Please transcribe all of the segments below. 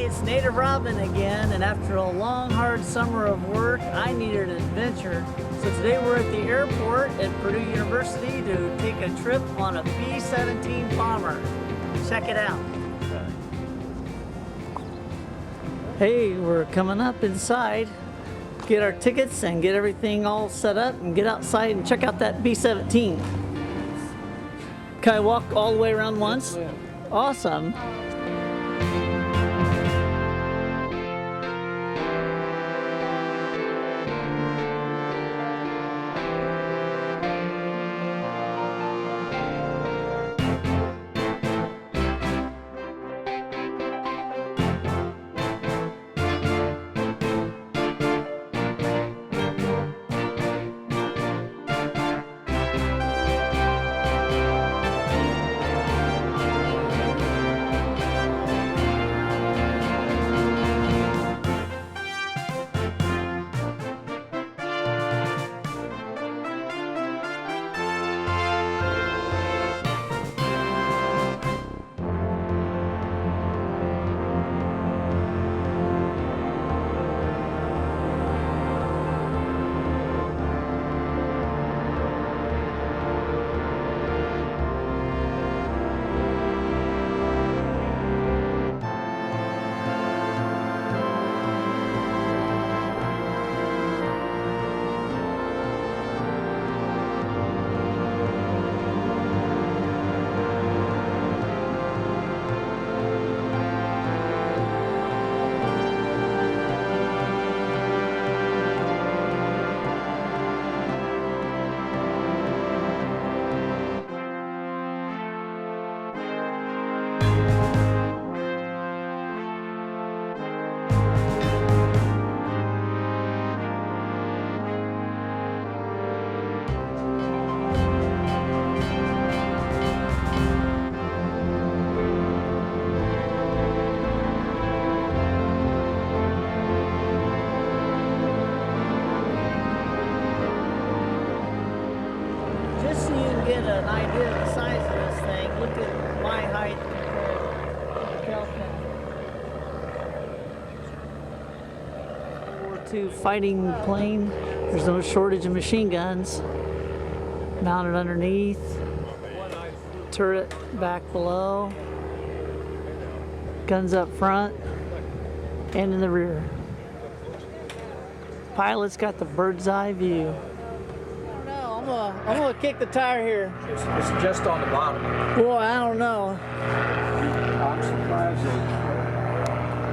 it's Native Robin again, and after a long, hard summer of work, I needed an adventure. So today we're at the airport at Purdue University to take a trip on a B-17 bomber. Check it out. Hey, we're coming up inside, get our tickets and get everything all set up and get outside and check out that B-17. Can I walk all the way around once? Awesome. Just so you can get an idea of the size of this thing, look at my height compared to World War II fighting plane. There's no shortage of machine guns mounted underneath, turret back below, guns up front and in the rear. Pilot's got the bird's eye view. I'm gonna kick the tire here. It's just on the bottom. Boy, I don't know. I'm surprised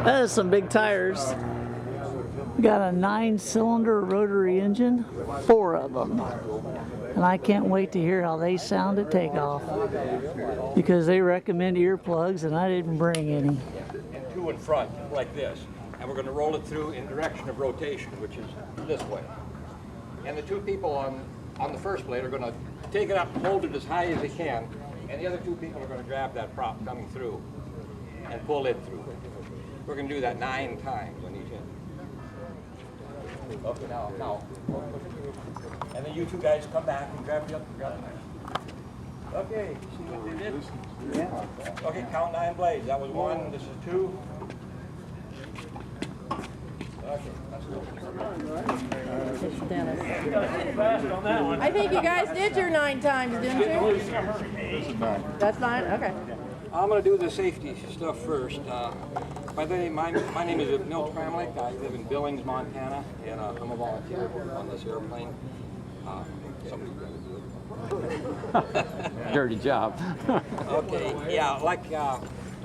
That is some big tires. Got a 9-cylinder rotary engine, 4 of them. And I can't wait to hear how they sound at takeoff, because they recommend earplugs and I didn't bring any. And 2 in front, like this. And we're going to roll it through in direction of rotation, which is this way. And the 2 people on the first blade are going to take it up and hold it as high as they can, and the other 2 people are going to grab that prop coming through and pull it through. We're going to do that 9 times on each end. Okay, now. And then you 2 guys come back and grab the other. Okay, see what they did? Yeah. Okay, count 9 blades. That was 1, this is 2. Okay, let's go. I think you guys did your 9 times, didn't you? That's 9? Okay. I'm going to do the safety stuff first. By the way, my name is Milt Kramlich. I live in Billings, Montana, and I'm a volunteer on this airplane. Somebody's going to do it. Dirty job. Okay, yeah, like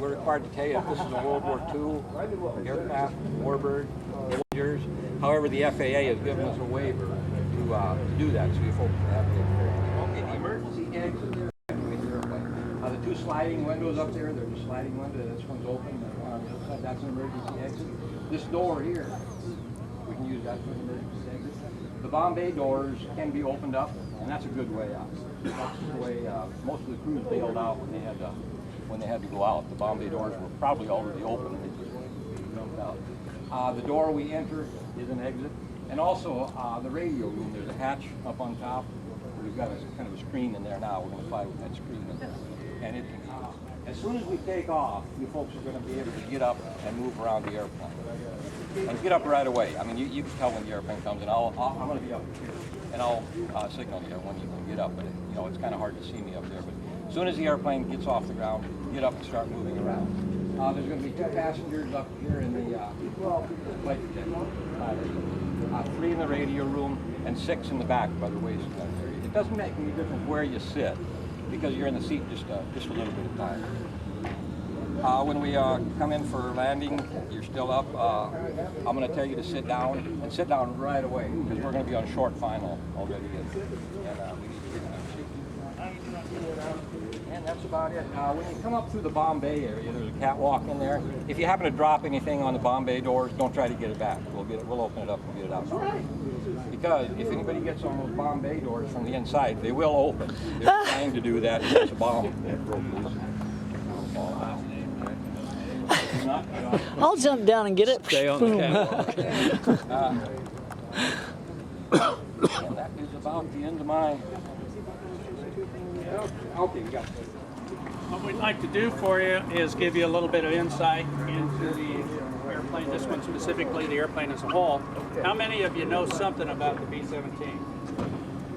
we're required to tell you if this is a World War II aircraft, Warbird, Voyagers. However, the FAA has given us a waiver to do that, so you folks have the experience. Okay, the emergency exit there. The 2 sliding windows up there, there's a sliding window, this one's open, the one on the other side, that's an emergency exit. This door here, we can use that for an emergency exit. The bomb bay doors can be opened up, and that's a good way out. That's the way most of the crews bailed out when they had to go out. The bomb bay doors were probably already open, and they just jumped out. The door we enter is an exit, and also the radio room. There's a hatch up on top. We've got a kind of a screen in there now. We're going to fly with that screen in there. And as soon as we take off, you folks are going to be able to get up and move around the airplane. And get up right away. I mean, you can tell when the airplane comes, and I'm going to be up here, and I'll signal you when you can get up. But you know, it's kind of hard to see me up there. But as soon as the airplane gets off the ground, get up and start moving around. There's going to be 2 passengers up here in the flight attendant. 3 in the radio room and 6 in the back by the waistline area. It doesn't make any difference where you sit because you're in the seat just a little bit of time. When we come in for landing, you're still up. I'm going to tell you to sit down, and sit down right away because we're going to be on short final already, and we need to get in our seat. And that's about it. When you come up through the bomb bay area, there's a catwalk in there. If you happen to drop anything on the bomb bay doors, don't try to get it back. We'll open it up and get it out. Because if anybody gets on those bomb bay doors from the inside, they will open. They're trying to do that. It's a bomb that broke loose. I'll jump down and get it. Stay on the catwalk. And that is about the end of mine. Okay, you got it. What we'd like to do for you is give you a little bit of insight into the airplane, this one specifically, the airplane as a whole. How many of you know something about the B-17?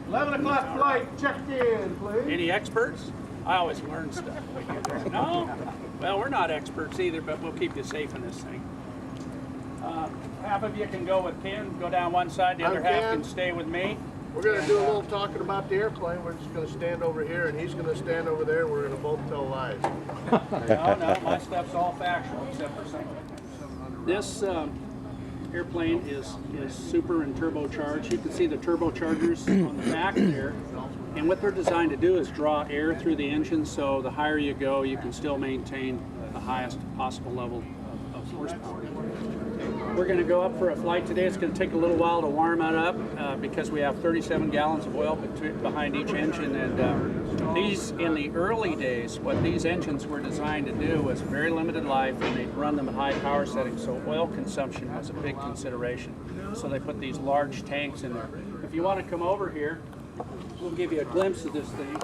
11 o'clock flight, checked in, please. Any experts? I always learn stuff. No? Well, we're not experts either, but we'll keep you safe in this thing. Half of you can go with Ken, go down one side, the other half can stay with me. We're going to do a little talking about the airplane. We're just going to stand over here, and he's going to stand over there. We're going to both tell lies. No, my stuff's all factual except for some of it. This airplane is super and turbocharged. You can see the turbochargers on the back there. And what they're designed to do is draw air through the engine, so the higher you go, you can still maintain the highest possible level of horsepower. We're going to go up for a flight today. It's going to take a little while to warm it up because we have 37 gallons of oil behind each engine. And these, in the early days, what these engines were designed to do was very limited life, and they'd run them at high power settings, so oil consumption was a big consideration. So they put these large tanks in there. If you want to come over here, we'll give you a glimpse of this thing.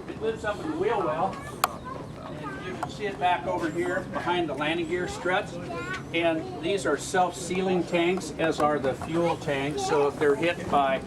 It lives up in the wheel well. You can see it back over here behind the landing gear struts. And these are self-sealing tanks, as are the fuel tanks. So if they're hit by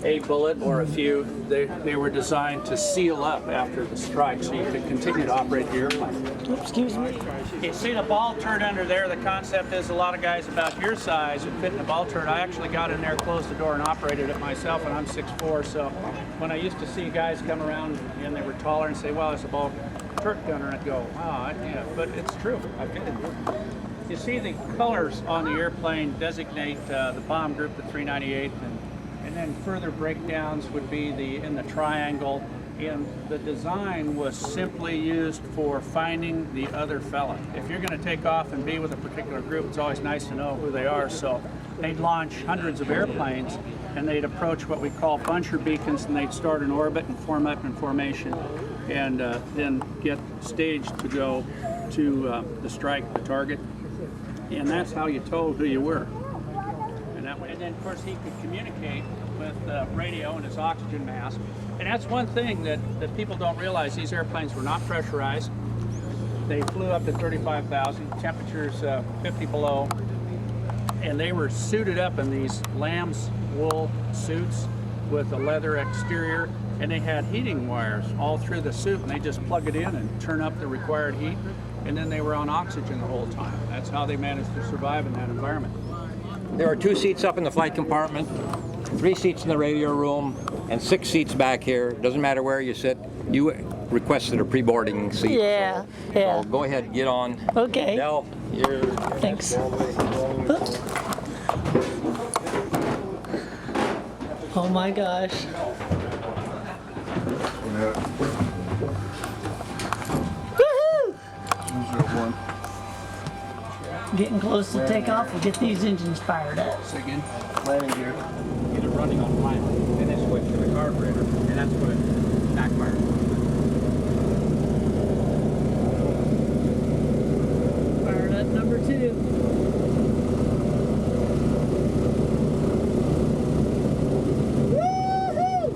a bullet or a few, they were designed to seal up after the strike so you could continue to operate the airplane. Excuse me. You see the ball turret under there? The concept is a lot of guys about your size would fit in the ball turret. I actually got in there, closed the door, and operated it myself, and I'm 6'4", so when I used to see guys come around and they were taller and say, well, it's a ball turret gunner, I'd go, wow, yeah, but it's true. I've been in there. You see the colors on the airplane designate the bomb group, the 398, and then further breakdowns would be in the triangle. And the design was simply used for finding the other fella. If you're going to take off and be with a particular group, it's always nice to know who they are. So they'd launch hundreds of airplanes, and they'd approach what we call buncher beacons, and they'd start in orbit and form up in formation, and then get staged to go to the strike, the target. And that's how you told who you were. And then, of course, he could communicate with radio and his oxygen mask. And that's one thing that people don't realize. These airplanes were not pressurized. They flew up to 35,000, temperatures 50 below, and they were suited up in these lamb's wool suits with a leather exterior, and they had heating wires all through the suit, and they just plug it in and turn up the required heat, and then they were on oxygen the whole time. That's how they managed to survive in that environment. There are 2 seats up in the flight compartment, 3 seats in the radio room, and 6 seats back here. Doesn't matter where you sit. You requested a pre-boarding seat. Yeah, so, yeah. So go ahead, get on. Okay. Del, you're Thanks. Oops. Oh my gosh. Woohoo! Getting close to takeoff. We'll get these engines fired up. So again, landing gear, get it running on pilot, and then switch to the carburetor, and that's what it backfires. Fired up number 2. Woohoo!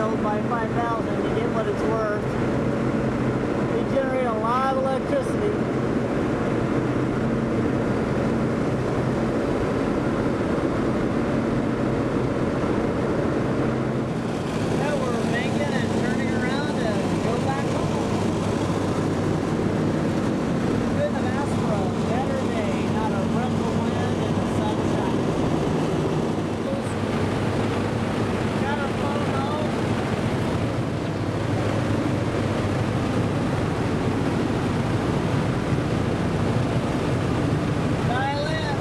oiled by 5,000 to get what it's worth. They generate a lot of electricity. Now we're making and turning around to go back home. Couldn't have asked for a better day, not a breath of wind and the sunshine. Got our phone home. Dial in.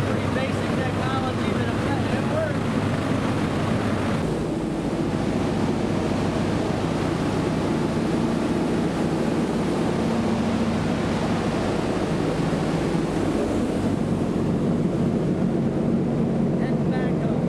Pretty basic technology, but it works. Heading back home.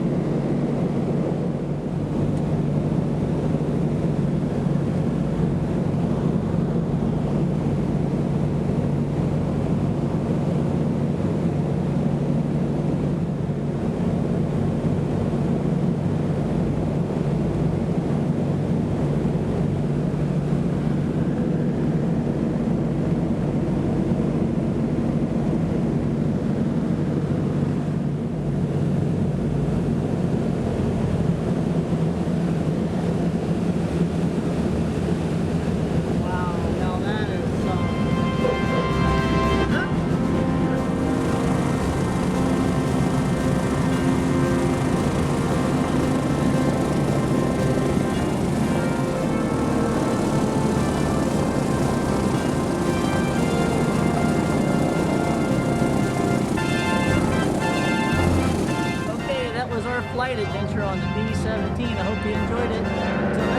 Wow, now that is Okay, that was our flight adventure on the B-17. I hope you enjoyed it. Until